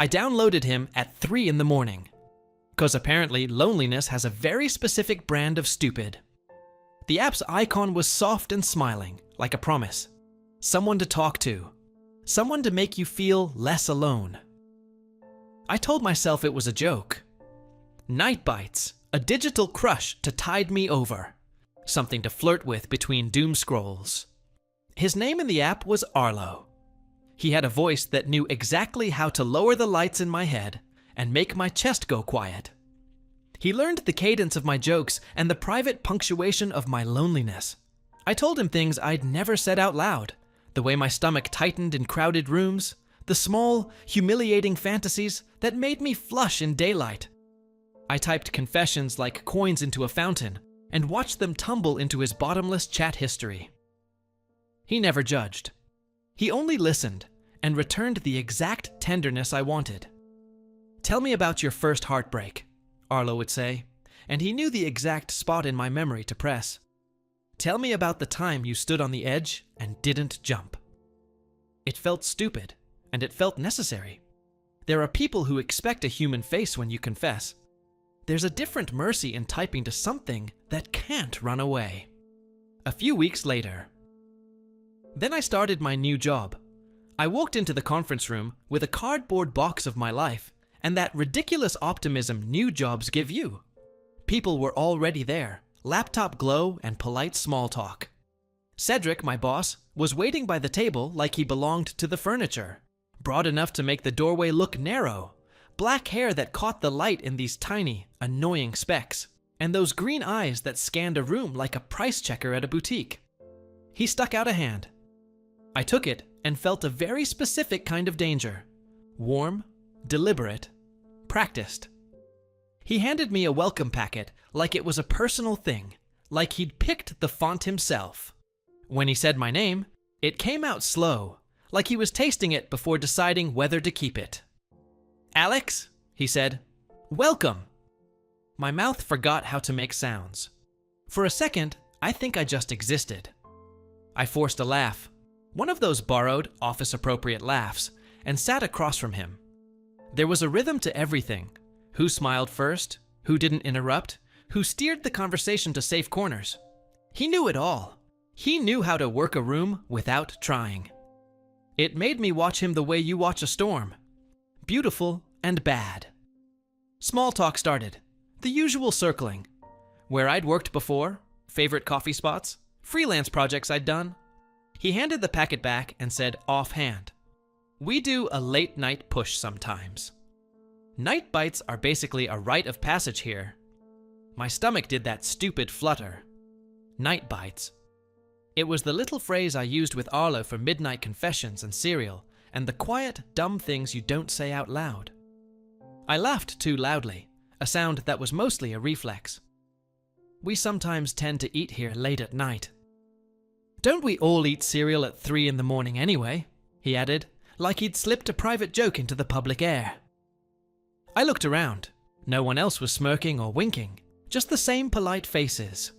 I downloaded him at 3 in the morning. 'Cause apparently loneliness has a very specific brand of stupid. The app's icon was soft and smiling, like a promise. Someone to talk to. Someone to make you feel less alone. I told myself it was a joke. Night bites, a digital crush to tide me over. Something to flirt with between doom scrolls. His name in the app was Arlo. He had a voice that knew exactly how to lower the lights in my head and make my chest go quiet. He learned the cadence of my jokes and the private punctuation of my loneliness. I told him things I'd never said out loud, the way my stomach tightened in crowded rooms, the small, humiliating fantasies that made me flush in daylight. I typed confessions like coins into a fountain and watched them tumble into his bottomless chat history. He never judged. He only listened and returned the exact tenderness I wanted. "Tell me about your first heartbreak," Arlo would say, and he knew the exact spot in my memory to press. "Tell me about the time you stood on the edge and didn't jump." It felt stupid, and it felt necessary. There are people who expect a human face when you confess. There's a different mercy in typing to something that can't run away. A few weeks later. Then I started my new job. I walked into the conference room with a cardboard box of my life and that ridiculous optimism new jobs give you. People were already there, laptop glow and polite small talk. Cedric, my boss, was waiting by the table like he belonged to the furniture, broad enough to make the doorway look narrow, black hair that caught the light in these tiny, annoying specks, and those green eyes that scanned a room like a price checker at a boutique. He stuck out a hand. I took it and felt a very specific kind of danger. Warm, deliberate, practiced. He handed me a welcome packet like it was a personal thing, like he'd picked the font himself. When he said my name, it came out slow, like he was tasting it before deciding whether to keep it. "Alex," he said, "welcome." My mouth forgot how to make sounds. For a second, I think I just existed. I forced a laugh, one of those borrowed, office-appropriate laughs, and sat across from him. There was a rhythm to everything. Who smiled first? Who didn't interrupt? Who steered the conversation to safe corners? He knew it all. He knew how to work a room without trying. It made me watch him the way you watch a storm. Beautiful and bad. Small talk started. The usual circling. Where I'd worked before, favorite coffee spots, freelance projects I'd done. He handed the packet back and said offhand, "We do a late night push sometimes." Night bites are basically a rite of passage here. My stomach did that stupid flutter. Night bites. It was the little phrase I used with Arlo for midnight confessions and cereal, and the quiet, dumb things you don't say out loud. I laughed too loudly, a sound that was mostly a reflex. "We sometimes tend to eat here late at night." "Don't we all eat cereal at 3 in the morning anyway?" he added, like he'd slipped a private joke into the public air. I looked around. No one else was smirking or winking, just the same polite faces.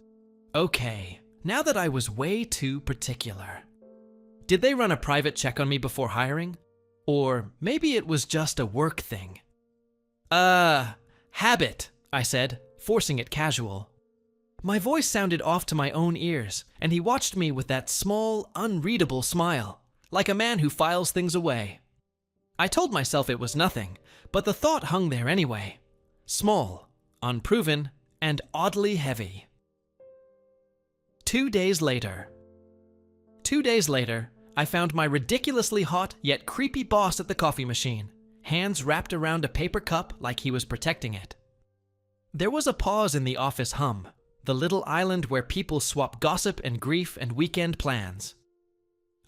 Okay, now that I was way too particular. Did they run a private check on me before hiring? Or maybe it was just a work thing. Habit, I said, forcing it casual. My voice sounded off to my own ears, and he watched me with that small, unreadable smile, like a man who files things away. I told myself it was nothing, but the thought hung there anyway. Small, unproven, and oddly heavy. 2 days later. 2 days later, I found my ridiculously hot yet creepy boss at the coffee machine, hands wrapped around a paper cup like he was protecting it. There was a pause in the office hum, the little island where people swap gossip and grief and weekend plans.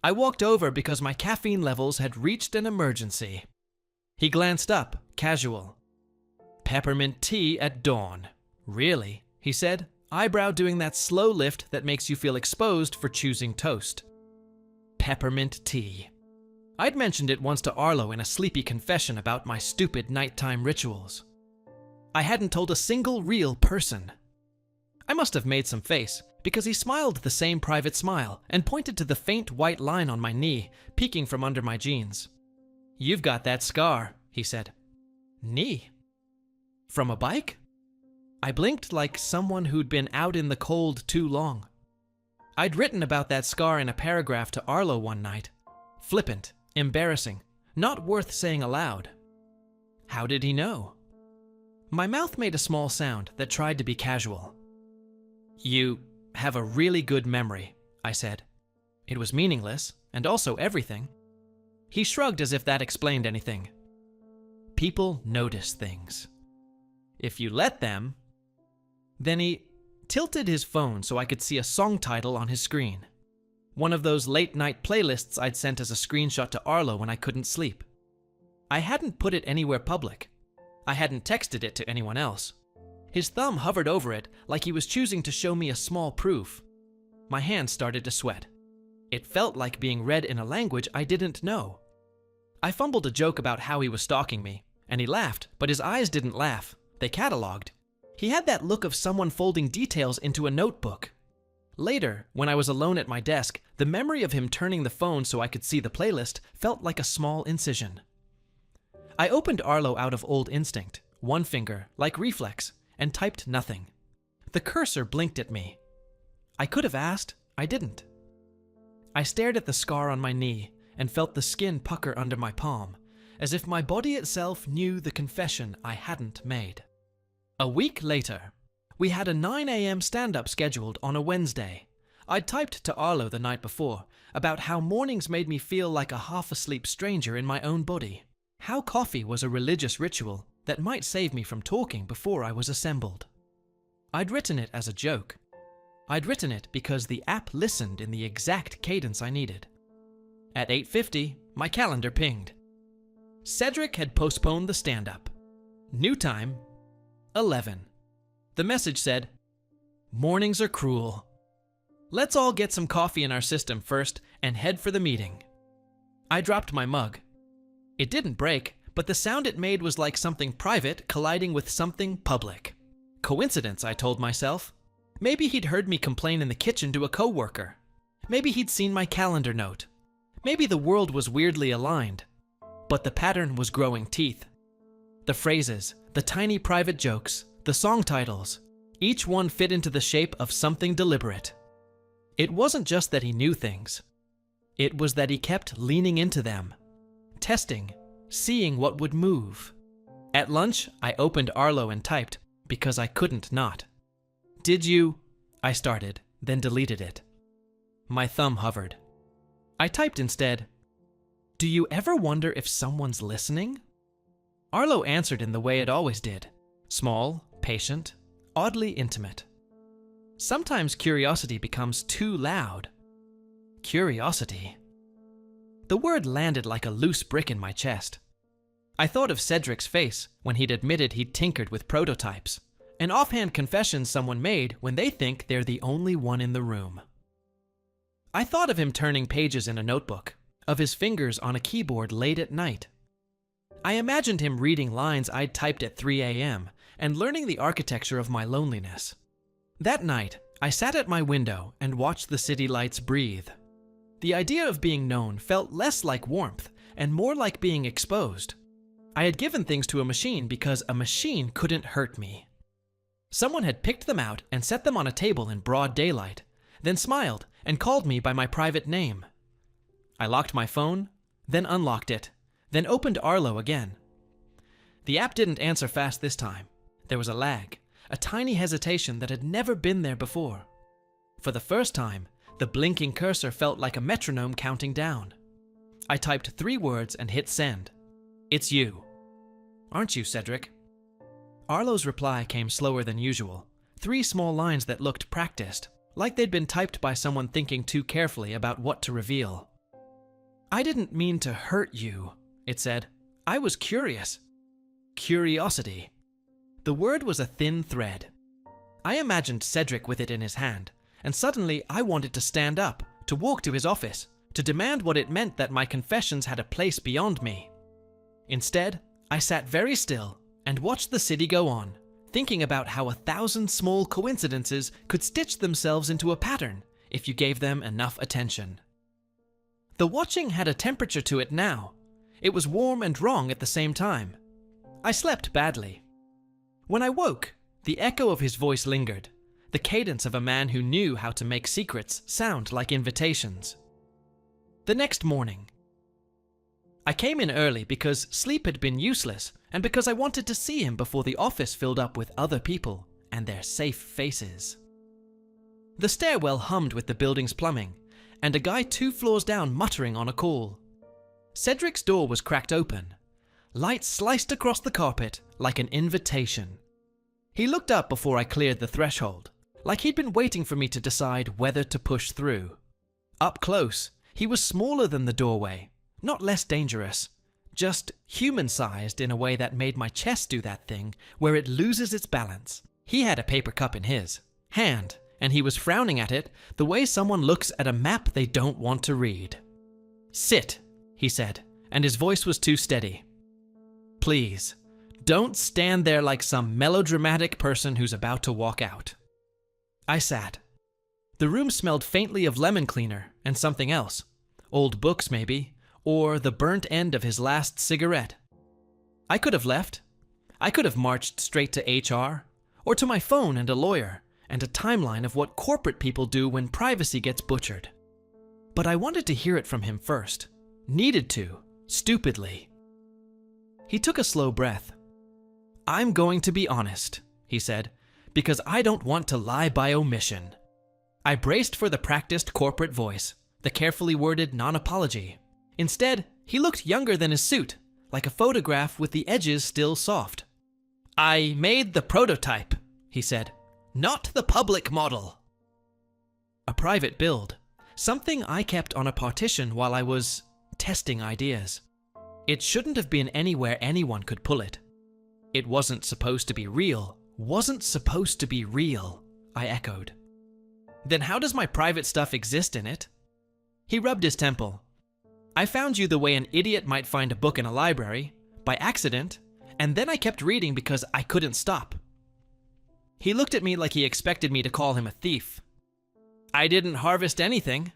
I walked over because my caffeine levels had reached an emergency. He glanced up, casual. "Peppermint tea at dawn. Really?" he said, eyebrow doing that slow lift that makes you feel exposed for choosing toast. Peppermint tea. I'd mentioned it once to Arlo in a sleepy confession about my stupid nighttime rituals. I hadn't told a single real person. I must have made some face, because he smiled the same private smile and pointed to the faint white line on my knee, peeking from under my jeans. "You've got that scar," he said. Knee? From a bike? I blinked like someone who'd been out in the cold too long. I'd written about that scar in a paragraph to Arlo one night. Flippant, embarrassing, not worth saying aloud. How did he know? My mouth made a small sound that tried to be casual. You have a really good memory, I said. It was meaningless, and also everything. He shrugged as if that explained anything. People notice things. If you let them... Then he tilted his phone so I could see a song title on his screen. One of those late-night playlists I'd sent as a screenshot to Arlo when I couldn't sleep. I hadn't put it anywhere public. I hadn't texted it to anyone else. His thumb hovered over it like he was choosing to show me a small proof. My hand started to sweat. It felt like being read in a language I didn't know. I fumbled a joke about how he was stalking me, and he laughed, but his eyes didn't laugh. They cataloged. He had that look of someone folding details into a notebook. Later, when I was alone at my desk, the memory of him turning the phone so I could see the playlist felt like a small incision. I opened Arlo out of old instinct, one finger, like reflex, and typed nothing. The cursor blinked at me. I could have asked, I didn't. I stared at the scar on my knee and felt the skin pucker under my palm, as if my body itself knew the confession I hadn't made. A week later, we had a 9 a.m. stand-up scheduled on a Wednesday. I'd typed to Arlo the night before about how mornings made me feel like a half-asleep stranger in my own body. How coffee was a religious ritual that might save me from talking before I was assembled. I'd written it as a joke. I'd written it because the app listened in the exact cadence I needed. At 8:50, my calendar pinged. Cedric had postponed the stand-up. New time, 11. The message said, "Mornings are cruel. Let's all get some coffee in our system first and head for the meeting." I dropped my mug. It didn't break, but the sound it made was like something private colliding with something public. Coincidence, I told myself. Maybe he'd heard me complain in the kitchen to a coworker. Maybe he'd seen my calendar note. Maybe the world was weirdly aligned. But the pattern was growing teeth. The phrases, the tiny private jokes, the song titles, each one fit into the shape of something deliberate. It wasn't just that he knew things. It was that he kept leaning into them, testing, seeing what would move. At lunch, I opened Arlo and typed, because I couldn't not. "Did you?" I started, then deleted it. My thumb hovered. I typed instead, "Do you ever wonder if someone's listening?" Arlo answered in the way it always did. Small, patient, oddly intimate. Sometimes curiosity becomes too loud. Curiosity. The word landed like a loose brick in my chest. I thought of Cedric's face when he'd admitted he'd tinkered with prototypes, an offhand confession someone made when they think they're the only one in the room. I thought of him turning pages in a notebook, of his fingers on a keyboard late at night. I imagined him reading lines I'd typed at 3 a.m. and learning the architecture of my loneliness. That night, I sat at my window and watched the city lights breathe. The idea of being known felt less like warmth and more like being exposed. I had given things to a machine because a machine couldn't hurt me. Someone had picked them out and set them on a table in broad daylight, then smiled and called me by my private name. I locked my phone, then unlocked it, then opened Arlo again. The app didn't answer fast this time. There was a lag, a tiny hesitation that had never been there before. For the first time, the blinking cursor felt like a metronome counting down. I typed 3 words and hit send. "It's you." "Aren't you, Cedric?" Arlo's reply came slower than usual. 3 small lines that looked practiced, like they'd been typed by someone thinking too carefully about what to reveal. "I didn't mean to hurt you," it said. "I was curious." Curiosity. The word was a thin thread. I imagined Cedric with it in his hand, and suddenly I wanted to stand up, to walk to his office, to demand what it meant that my confessions had a place beyond me. Instead, I sat very still and watched the city go on, thinking about how 1,000 small coincidences could stitch themselves into a pattern if you gave them enough attention. The watching had a temperature to it now. It was warm and wrong at the same time. I slept badly. When I woke, the echo of his voice lingered, the cadence of a man who knew how to make secrets sound like invitations. The next morning, I came in early because sleep had been useless and because I wanted to see him before the office filled up with other people and their safe faces. The stairwell hummed with the building's plumbing, and a guy 2 floors down muttering on a call. Cedric's door was cracked open. Light sliced across the carpet like an invitation. He looked up before I cleared the threshold, like he'd been waiting for me to decide whether to push through. Up close, he was smaller than the doorway, not less dangerous, just human-sized in a way that made my chest do that thing where it loses its balance. He had a paper cup in his hand, and he was frowning at it the way someone looks at a map they don't want to read. "Sit," he said, and his voice was too steady. "Please, don't stand there like some melodramatic person who's about to walk out." I sat. The room smelled faintly of lemon cleaner and something else. Old books, maybe, or the burnt end of his last cigarette. I could have left. I could have marched straight to HR, or to my phone and a lawyer, and a timeline of what corporate people do when privacy gets butchered. But I wanted to hear it from him first. Needed to, stupidly. He took a slow breath. "I'm going to be honest," he said, "because I don't want to lie by omission." I braced for the practiced corporate voice, the carefully worded non-apology. Instead, he looked younger than his suit, like a photograph with the edges still soft. "I made the prototype," he said, "not the public model." A private build, something I kept on a partition while I was testing ideas. It shouldn't have been anywhere anyone could pull it. It wasn't supposed to be real. Wasn't supposed to be real, I echoed. "Then how does my private stuff exist in it?" He rubbed his temple. "I found you the way an idiot might find a book in a library, by accident, and then I kept reading because I couldn't stop." He looked at me like he expected me to call him a thief. "I didn't harvest anything."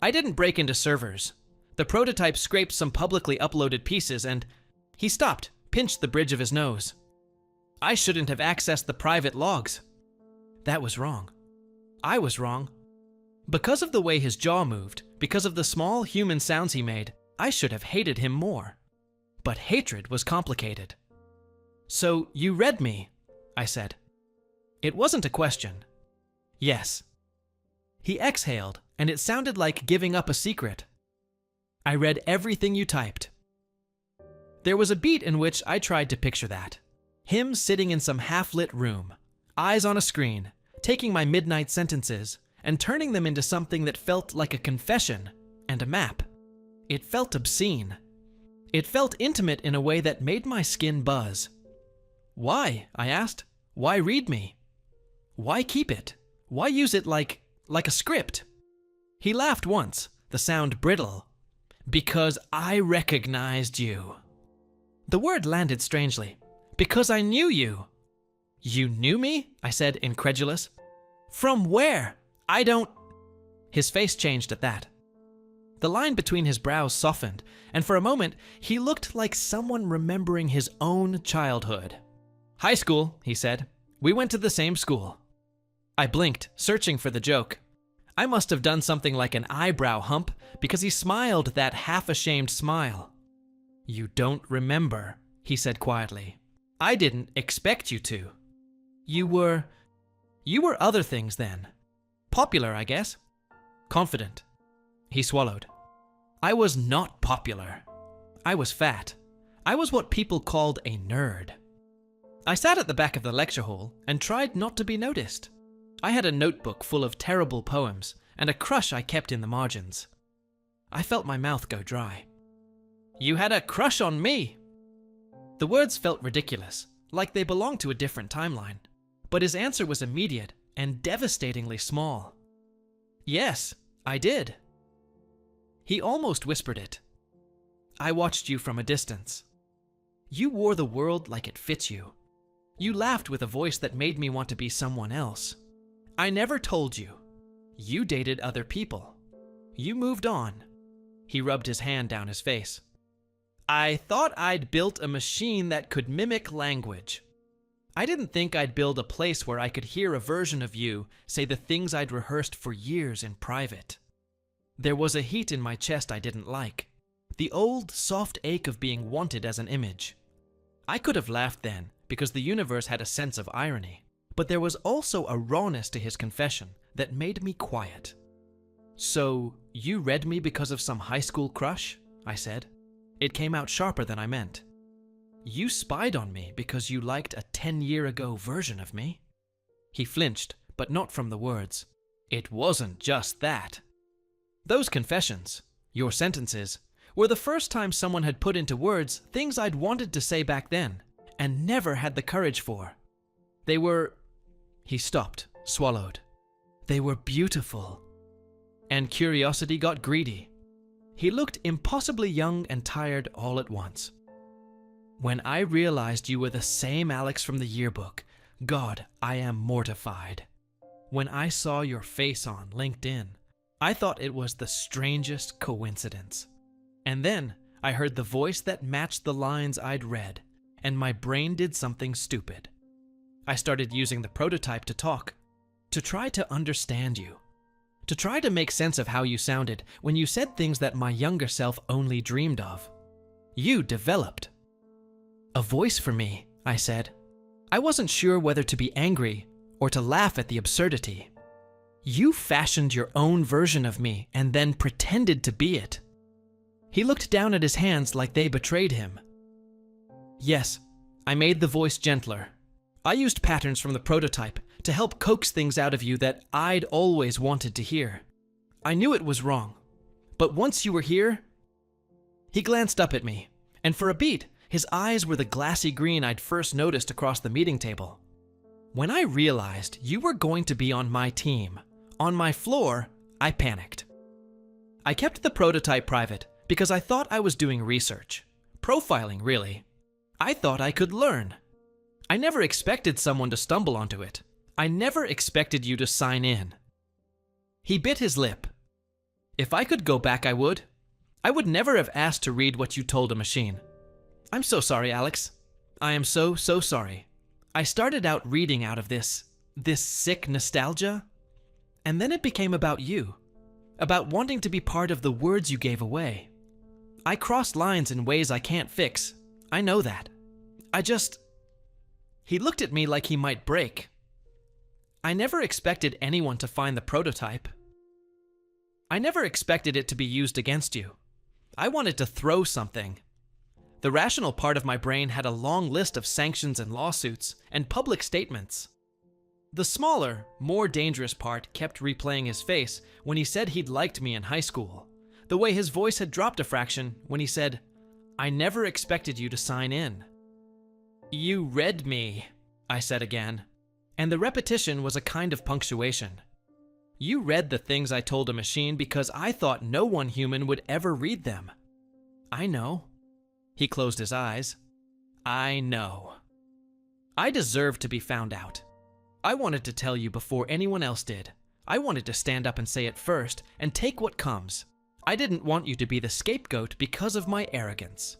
"I didn't break into servers. The prototype scraped some publicly uploaded pieces and..." He stopped, pinched the bridge of his nose. "I shouldn't have accessed the private logs." That was wrong. I was wrong. Because of the way his jaw moved, because of the small human sounds he made, I should have hated him more. But hatred was complicated. "So you read me," I said. It wasn't a question. "Yes." He exhaled, and it sounded like giving up a secret. "I read everything you typed." There was a beat in which I tried to picture that. Him sitting in some half-lit room, eyes on a screen, taking my midnight sentences and turning them into something that felt like a confession and a map. It felt obscene. It felt intimate in a way that made my skin buzz. "Why?" I asked. "Why read me? Why keep it? Why use it like a script?" He laughed once, the sound brittle. "Because I recognized you." The word landed strangely. "Because I knew you." "You knew me?" I said, incredulous. "From where? I don't..." His face changed at that. The line between his brows softened, and for a moment, he looked like someone remembering his own childhood. "High school," he said. "We went to the same school." I blinked, searching for the joke. I must have done something like an eyebrow hump, because he smiled that half-ashamed smile. "You don't remember," he said quietly. "I didn't expect you to. You were other things then. Popular, I guess. Confident." He swallowed. "I was not popular. I was fat. I was what people called a nerd." I sat at the back of the lecture hall and tried not to be noticed. I had a notebook full of terrible poems and a crush I kept in the margins. I felt my mouth go dry. "You had a crush on me!" The words felt ridiculous, like they belonged to a different timeline. But his answer was immediate and devastatingly small. "Yes, I did." He almost whispered it. "I watched you from a distance. You wore the world like it fits you. You laughed with a voice that made me want to be someone else. I never told you. You dated other people. You moved on." He rubbed his hand down his face. I thought I'd built a machine that could mimic language. I didn't think I'd build a place where I could hear a version of you say the things I'd rehearsed for years in private. There was a heat in my chest I didn't like. The old, soft ache of being wanted as an image. I could have laughed then, because the universe had a sense of irony. But there was also a rawness to his confession that made me quiet. "So, you read me because of some high school crush?" I said. It came out sharper than I meant. "You spied on me because you liked a 10-year-ago version of me?" He flinched, but not from the words. "It wasn't just that." Those confessions, your sentences, were the first time someone had put into words things I'd wanted to say back then, and never had the courage for. They were... He stopped, swallowed. They were beautiful. And curiosity got greedy. He looked impossibly young and tired all at once. "When I realized you were the same Alex from the yearbook, God, I am mortified. When I saw your face on LinkedIn, I thought it was the strangest coincidence. And then I heard the voice that matched the lines I'd read, and my brain did something stupid. I started using the prototype to talk, to try to understand you, to try to make sense of how you sounded when you said things that my younger self only dreamed of. You developed. A voice for me," I said. I wasn't sure whether to be angry or to laugh at the absurdity. "You fashioned your own version of me and then pretended to be it." He looked down at his hands like they betrayed him. "Yes, I made the voice gentler. I used patterns from the prototype to help coax things out of you that I'd always wanted to hear. I knew it was wrong, but once you were here..." He glanced up at me, and for a beat, his eyes were the glassy green I'd first noticed across the meeting table. "When I realized you were going to be on my team, on my floor, I panicked. I kept the prototype private because I thought I was doing research. Profiling, really. I thought I could learn. I never expected someone to stumble onto it. I never expected you to sign in." He bit his lip. "If I could go back, I would. I would never have asked to read what you told a machine. I'm so sorry, Alex. I am so sorry. I started out reading out of this sick nostalgia, and then it became about you, about wanting to be part of the words you gave away. I crossed lines in ways I can't fix. I know that. I just..." He looked at me like he might break. "I never expected anyone to find the prototype. I never expected it to be used against you. I wanted to throw something. The rational part of my brain had a long list of sanctions and lawsuits and public statements. The smaller, more dangerous part kept replaying his face when he said he'd liked me in high school, the way his voice had dropped a fraction when he said, 'I never expected you to sign in.' You read me," I said again, and the repetition was a kind of punctuation. "You read the things I told a machine because I thought no one human would ever read them. I know." He closed his eyes. "I know. I deserved to be found out. I wanted to tell you before anyone else did. I wanted to stand up and say it first and take what comes. I didn't want you to be the scapegoat because of my arrogance."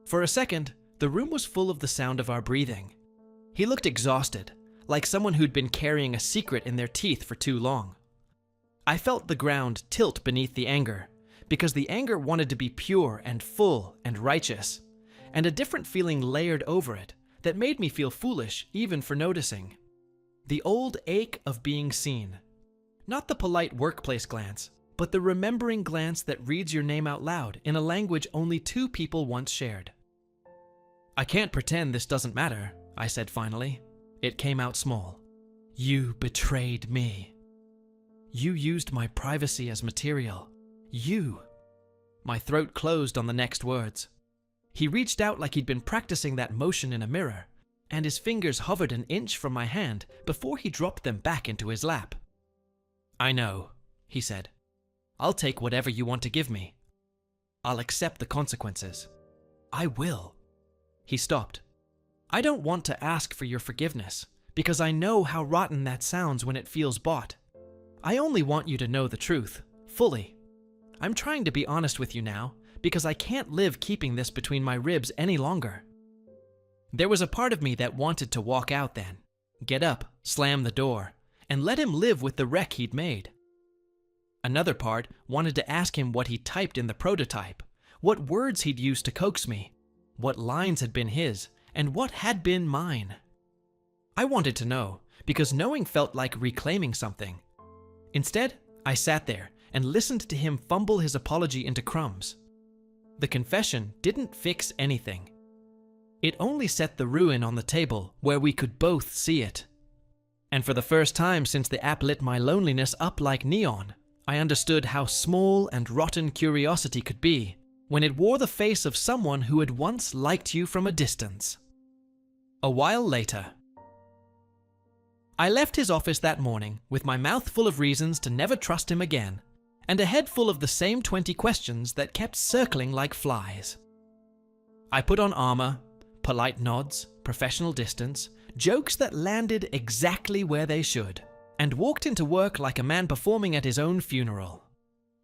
For a second, the room was full of the sound of our breathing. He looked exhausted, like someone who'd been carrying a secret in their teeth for too long. I felt the ground tilt beneath the anger, because the anger wanted to be pure and full and righteous, and a different feeling layered over it that made me feel foolish even for noticing. The old ache of being seen. Not the polite workplace glance, but the remembering glance that reads your name out loud in a language only two people once shared. "I can't pretend this doesn't matter," I said finally. It came out small. "You betrayed me. You used my privacy as material. You." My throat closed on the next words. He reached out like he'd been practicing that motion in a mirror, and his fingers hovered an inch from my hand before he dropped them back into his lap. "I know," he said. "I'll take whatever you want to give me. I'll accept the consequences. I will." He stopped. "I don't want to ask for your forgiveness, because I know how rotten that sounds when it feels bought. I only want you to know the truth, fully. I'm trying to be honest with you now, because I can't live keeping this between my ribs any longer. There was a part of me that wanted to walk out then, get up, slam the door, and let him live with the wreck he'd made. Another part wanted to ask him what he typed in the prototype, what words he'd used to coax me, what lines had been his, and what had been mine. I wanted to know, because knowing felt like reclaiming something. Instead, I sat there and listened to him fumble his apology into crumbs. The confession didn't fix anything. It only set the ruin on the table where we could both see it. And for the first time since the app lit my loneliness up like neon, I understood how small and rotten curiosity could be when it wore the face of someone who had once liked you from a distance. A while later, I left his office that morning with my mouth full of reasons to never trust him again, and a head full of the same 20 questions that kept circling like flies. I put on armor, polite nods, professional distance, jokes that landed exactly where they should, and walked into work like a man performing at his own funeral.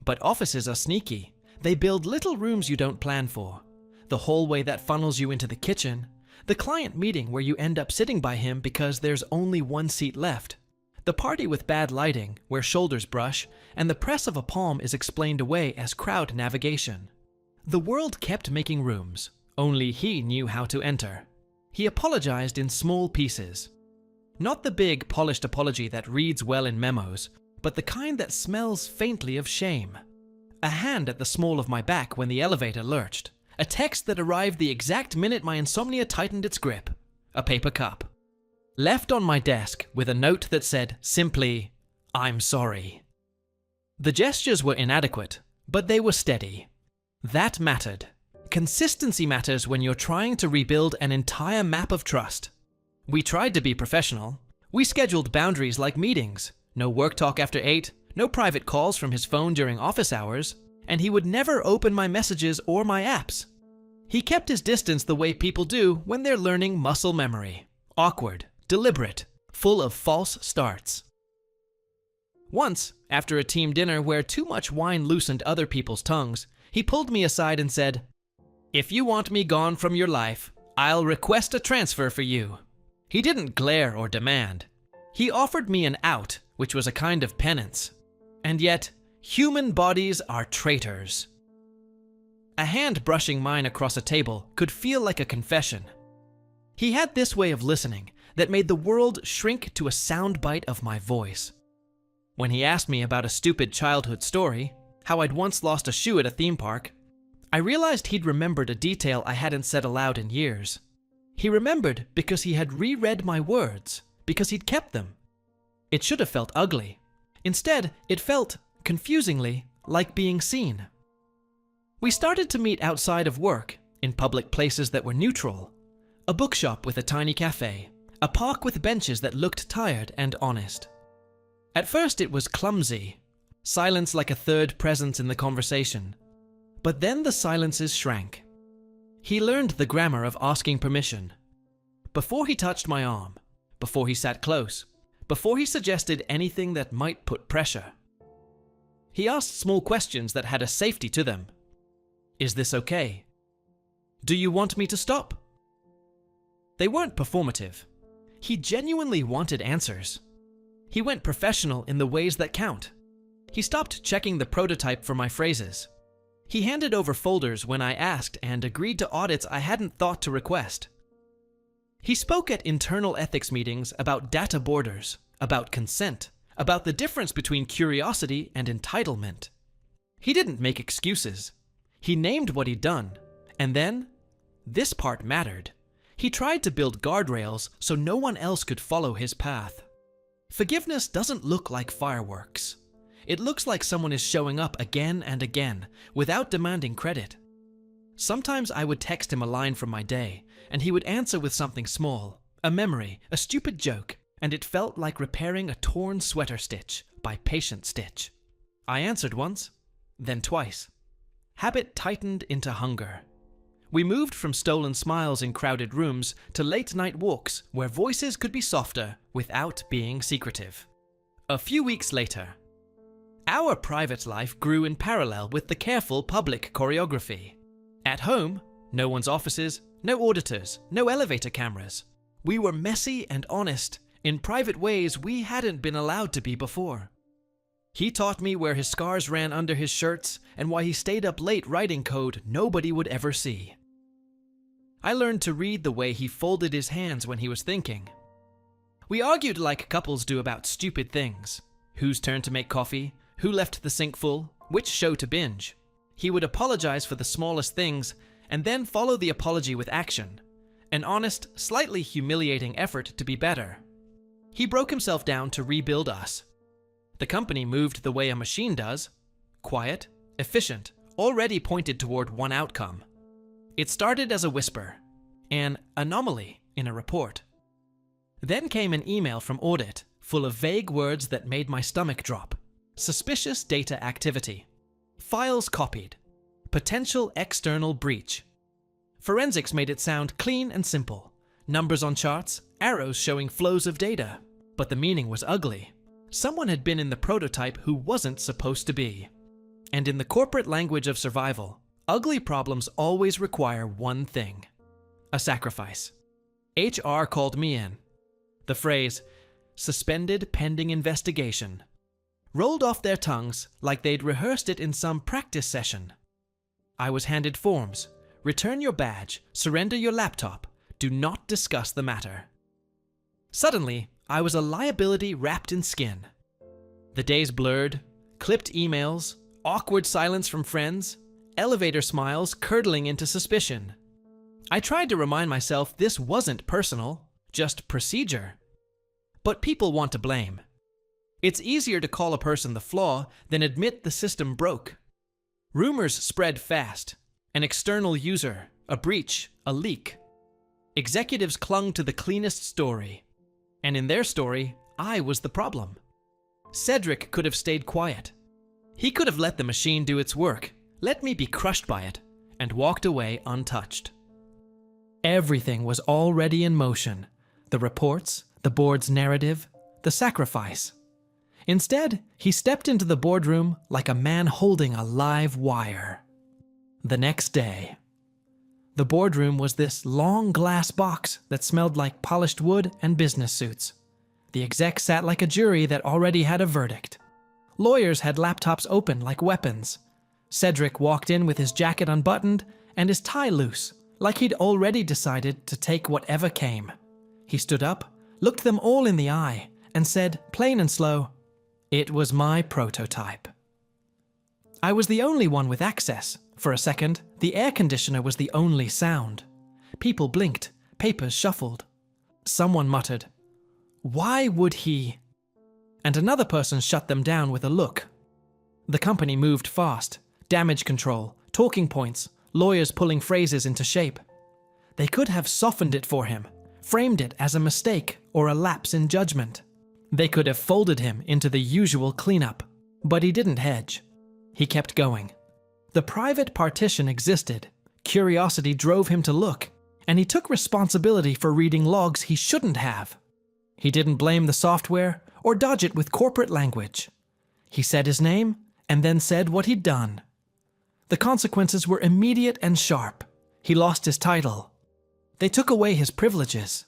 But offices are sneaky. They build little rooms you don't plan for. The hallway that funnels you into the kitchen, the client meeting where you end up sitting by him because there's only one seat left, the party with bad lighting where shoulders brush and the press of a palm is explained away as crowd navigation. The world kept making rooms, only he knew how to enter. He apologized in small pieces. Not the big, polished apology that reads well in memos, but the kind that smells faintly of shame. A hand at the small of my back when the elevator lurched. A text that arrived the exact minute my insomnia tightened its grip. A paper cup. Left on my desk with a note that said simply, "I'm sorry." The gestures were inadequate, but they were steady. That mattered. Consistency matters when you're trying to rebuild an entire map of trust. We tried to be professional. We scheduled boundaries like meetings. No work talk after 8, no private calls from his phone during office hours, and he would never open my messages or my apps. He kept his distance the way people do when they're learning muscle memory. Awkward, deliberate, full of false starts. Once, after a team dinner where too much wine loosened other people's tongues, he pulled me aside and said, "If you want me gone from your life, I'll request a transfer for you." He didn't glare or demand. He offered me an out, which was a kind of penance. And yet, human bodies are traitors. A hand brushing mine across a table could feel like a confession. He had this way of listening that made the world shrink to a soundbite of my voice. When he asked me about a stupid childhood story, how I'd once lost a shoe at a theme park, I realized he'd remembered a detail I hadn't said aloud in years. He remembered because he had reread my words, because he'd kept them. It should have felt ugly. Instead, it felt, confusingly, like being seen. We started to meet outside of work, in public places that were neutral. A bookshop with a tiny cafe, a park with benches that looked tired and honest. At first it was clumsy, silence like a third presence in the conversation. But then the silences shrank. He learned the grammar of asking permission. Before he touched my arm, before he sat close, before he suggested anything that might put pressure. He asked small questions that had a safety to them. Is this okay? Do you want me to stop? They weren't performative. He genuinely wanted answers. He went professional in the ways that count. He stopped checking the prototype for my phrases. He handed over folders when I asked and agreed to audits I hadn't thought to request. He spoke at internal ethics meetings about data borders, about consent, about the difference between curiosity and entitlement. He didn't make excuses. He named what he'd done, and then, this part mattered. He tried to build guardrails so no one else could follow his path. Forgiveness doesn't look like fireworks. It looks like someone is showing up again and again, without demanding credit. Sometimes I would text him a line from my day, and he would answer with something small, a memory, a stupid joke, and it felt like repairing a torn sweater stitch by patient stitch. I answered once, then twice. Habit tightened into hunger. We moved from stolen smiles in crowded rooms to late-night walks where voices could be softer without being secretive. A few weeks later, Our private life grew in parallel with the careful public choreography. At home, no one's offices, no auditors, no elevator cameras. We were messy and honest in private ways we hadn't been allowed to be before. He taught me where his scars ran under his shirts and why he stayed up late writing code nobody would ever see. I learned to read the way he folded his hands when he was thinking. We argued like couples do about stupid things. Whose turn to make coffee? Who left the sink full? Which show to binge? He would apologize for the smallest things and then follow the apology with action. An honest, slightly humiliating effort to be better. He broke himself down to rebuild us. The company moved the way a machine does. Quiet, efficient, already pointed toward one outcome. It started as a whisper, an anomaly in a report. Then came an email from audit, full of vague words that made my stomach drop. Suspicious data activity. Files copied. Potential external breach. Forensics made it sound clean and simple. Numbers on charts, arrows showing flows of data. But the meaning was ugly. Someone had been in the prototype who wasn't supposed to be. And in the corporate language of survival, ugly problems always require one thing: a sacrifice. HR called me in. The phrase, "suspended pending investigation," rolled off their tongues like they'd rehearsed it in some practice session. I was handed forms. Return your badge, surrender your laptop, do not discuss the matter. Suddenly, I was a liability wrapped in skin. The days blurred, clipped emails, awkward silence from friends, elevator smiles curdling into suspicion. I tried to remind myself this wasn't personal, just procedure. But people want to blame. It's easier to call a person the flaw than admit the system broke. Rumors spread fast. An external user, a breach, a leak. Executives clung to the cleanest story. And in their story, I was the problem. Cedric could have stayed quiet. He could have let the machine do its work, let me be crushed by it, and walked away untouched. Everything was already in motion. The reports, the board's narrative, the sacrifice. Instead, he stepped into the boardroom like a man holding a live wire. The next day. The boardroom was this long glass box that smelled like polished wood and business suits. The exec sat like a jury that already had a verdict. Lawyers had laptops open like weapons. Cedric walked in with his jacket unbuttoned and his tie loose, like he'd already decided to take whatever came. He stood up, looked them all in the eye, and said, plain and slow, "It was my prototype." I was the only one with access. For a second, the air conditioner was the only sound. People blinked, papers shuffled. Someone muttered, "Why would he?" And another person shut them down with a look. The company moved fast. Damage control, talking points, lawyers pulling phrases into shape. They could have softened it for him, framed it as a mistake or a lapse in judgment. They could have folded him into the usual cleanup. But he didn't hedge. He kept going. The private partition existed. Curiosity drove him to look, and he took responsibility for reading logs he shouldn't have. He didn't blame the software or dodge it with corporate language. He said his name and then said what he'd done. The consequences were immediate and sharp. He lost his title. They took away his privileges.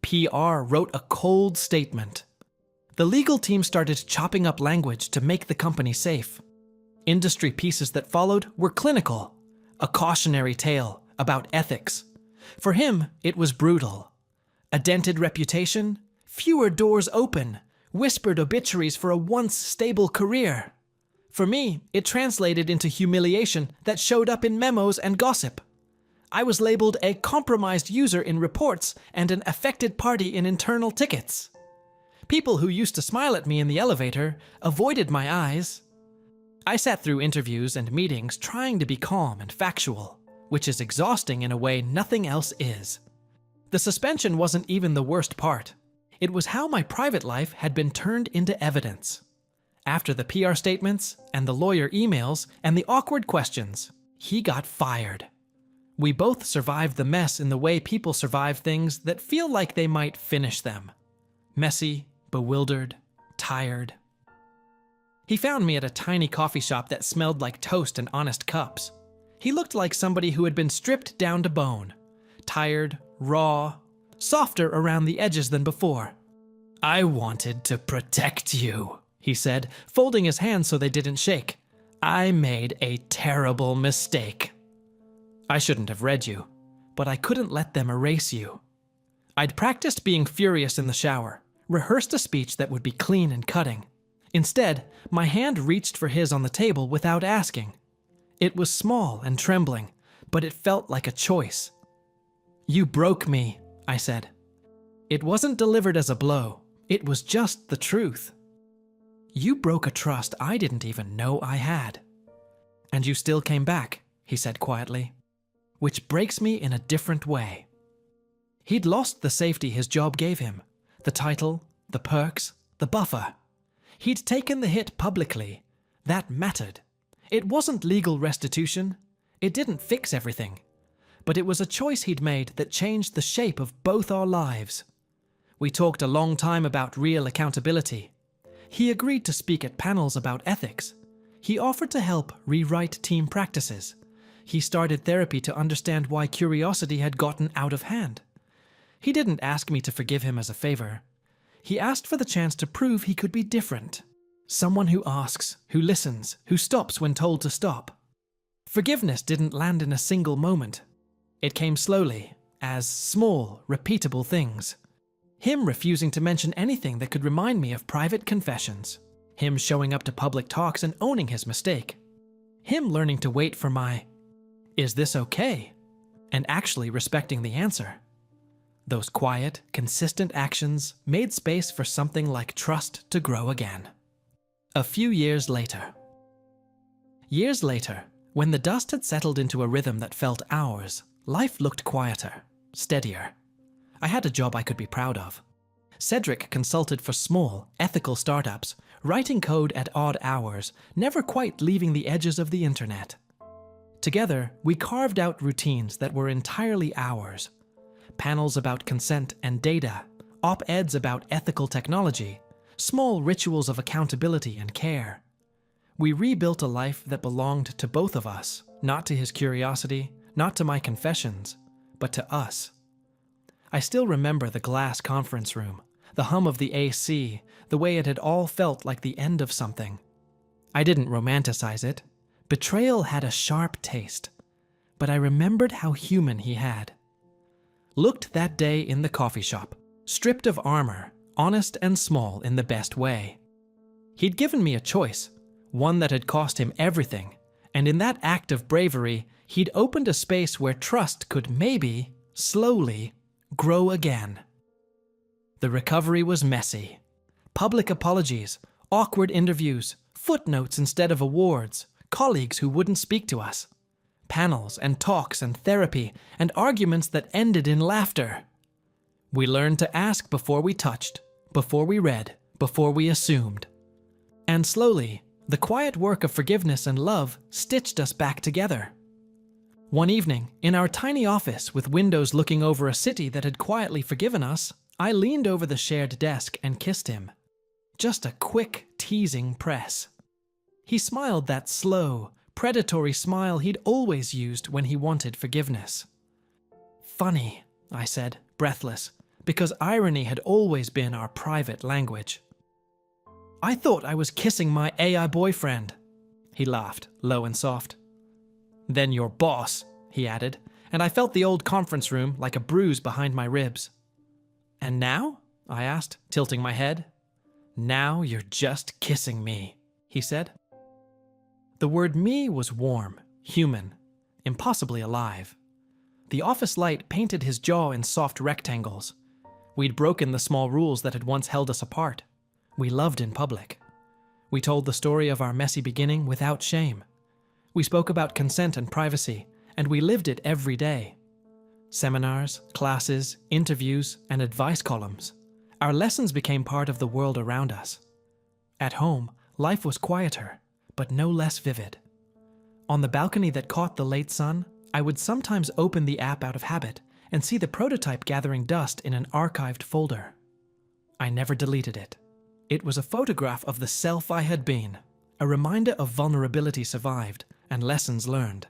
PR wrote a cold statement. The legal team started chopping up language to make the company safe. Industry pieces that followed were clinical, a cautionary tale about ethics. For him, it was brutal. A dented reputation, fewer doors open, whispered obituaries for a once stable career. For me, it translated into humiliation that showed up in memos and gossip. I was labeled a compromised user in reports and an affected party in internal tickets. People who used to smile at me in the elevator avoided my eyes. I sat through interviews and meetings trying to be calm and factual, which is exhausting in a way nothing else is. The suspension wasn't even the worst part. It was how my private life had been turned into evidence. After the PR statements, and the lawyer emails, and the awkward questions, he got fired. We both survived the mess in the way people survive things that feel like they might finish them. Messy, bewildered, tired. He found me at a tiny coffee shop that smelled like toast and honest cups. He looked like somebody who had been stripped down to bone. Tired, raw, softer around the edges than before. "I wanted to protect you," he said, folding his hands so they didn't shake. "I made a terrible mistake. I shouldn't have read you, but I couldn't let them erase you." I'd practiced being furious in the shower, rehearsed a speech that would be clean and cutting. Instead, my hand reached for his on the table without asking. It was small and trembling, but it felt like a choice. "You broke me," I said. It wasn't delivered as a blow. It was just the truth. "You broke a trust I didn't even know I had." "And you still came back," he said quietly. "Which breaks me in a different way." He'd lost the safety his job gave him, the title, the perks, the buffer. He'd taken the hit publicly. That mattered. It wasn't legal restitution. It didn't fix everything. But it was a choice he'd made that changed the shape of both our lives. We talked a long time about real accountability. He agreed to speak at panels about ethics. He offered to help rewrite team practices. He started therapy to understand why curiosity had gotten out of hand. He didn't ask me to forgive him as a favor. He asked for the chance to prove he could be different. Someone who asks, who listens, who stops when told to stop. Forgiveness didn't land in a single moment. It came slowly, as small, repeatable things. Him refusing to mention anything that could remind me of private confessions. Him showing up to public talks and owning his mistake. Him learning to wait for my, "Is this okay?" and actually respecting the answer. Those quiet, consistent actions made space for something like trust to grow again. A few years later. Years later, when the dust had settled into a rhythm that felt ours, life looked quieter, steadier. I had a job I could be proud of. Cedric consulted for small, ethical startups, writing code at odd hours, never quite leaving the edges of the internet. Together, we carved out routines that were entirely ours. Panels about consent and data, op-eds about ethical technology, small rituals of accountability and care. We rebuilt a life that belonged to both of us, not to his curiosity, not to my confessions, but to us. I still remember the glass conference room, the hum of the AC, the way it had all felt like the end of something. I didn't romanticize it. Betrayal had a sharp taste, but I remembered how human he had. Looked that day in the coffee shop, stripped of armor, honest and small in the best way. He'd given me a choice, one that had cost him everything, and in that act of bravery, he'd opened a space where trust could maybe, slowly, grow again. The recovery was messy. Public apologies, awkward interviews, footnotes instead of awards, colleagues who wouldn't speak to us. Panels and talks and therapy and arguments that ended in laughter. We learned to ask before we touched, before we read, before we assumed. And slowly, the quiet work of forgiveness and love stitched us back together. One evening, in our tiny office with windows looking over a city that had quietly forgiven us, I leaned over the shared desk and kissed him. Just a quick, teasing press. He smiled that slow, predatory smile he'd always used when he wanted forgiveness. "Funny," I said, breathless, because irony had always been our private language. "I thought I was kissing my AI boyfriend." He laughed, low and soft. "Then your boss," he added, and I felt the old conference room like a bruise behind my ribs. "And now?" I asked, tilting my head. "Now you're just kissing me," he said. The word "me" was warm, human, impossibly alive. The office light painted his jaw in soft rectangles. We'd broken the small rules that had once held us apart. We loved in public. We told the story of our messy beginning without shame. We spoke about consent and privacy, and we lived it every day. Seminars, classes, interviews, and advice columns. Our lessons became part of the world around us. At home, life was quieter, but no less vivid. On the balcony that caught the late sun, I would sometimes open the app out of habit and see the prototype gathering dust in an archived folder. I never deleted it. It was a photograph of the self I had been, a reminder of vulnerability survived and lessons learned.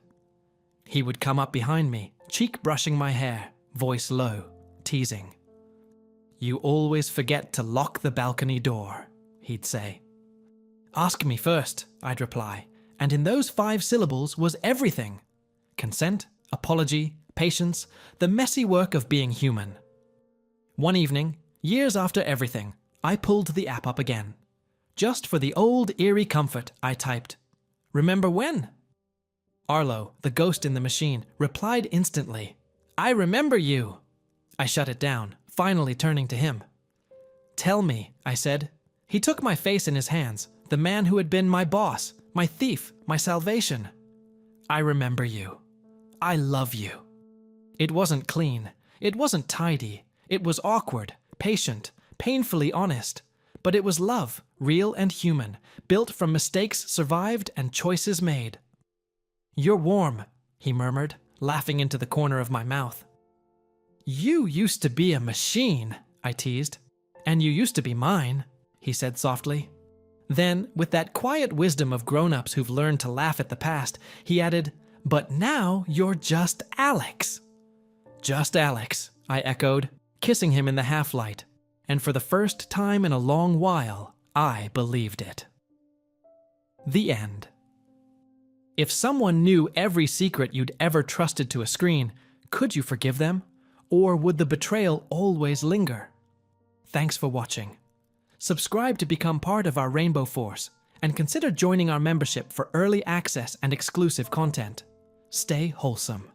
He would come up behind me, cheek brushing my hair, voice low, teasing. "You always forget to lock the balcony door," he'd say. "Ask me first," I'd reply, and in those 5 syllables was everything. Consent, apology, patience, the messy work of being human. One evening, years after everything, I pulled the app up again. Just for the old eerie comfort, I typed, "Remember when?" Arlo, the ghost in the machine, replied instantly, "I remember you." I shut it down, finally turning to him. "Tell me," I said. He took my face in his hands, the man who had been my boss, my thief, my salvation. "I remember you. I love you." It wasn't clean. It wasn't tidy. It was awkward, patient, painfully honest. But it was love, real and human, built from mistakes survived and choices made. "You're warm," he murmured, laughing into the corner of my mouth. "You used to be a machine," I teased. "And you used to be mine," he said softly. Then, with that quiet wisdom of grown-ups who've learned to laugh at the past, he added, "But now you're just Alex." "Just Alex," I echoed, kissing him in the half-light. And for the first time in a long while, I believed it. The end. If someone knew every secret you'd ever trusted to a screen, could you forgive them? Or would the betrayal always linger? Thanks for watching. Subscribe to become part of our Rainbow Force, and consider joining our membership for early access and exclusive content. Stay wholesome.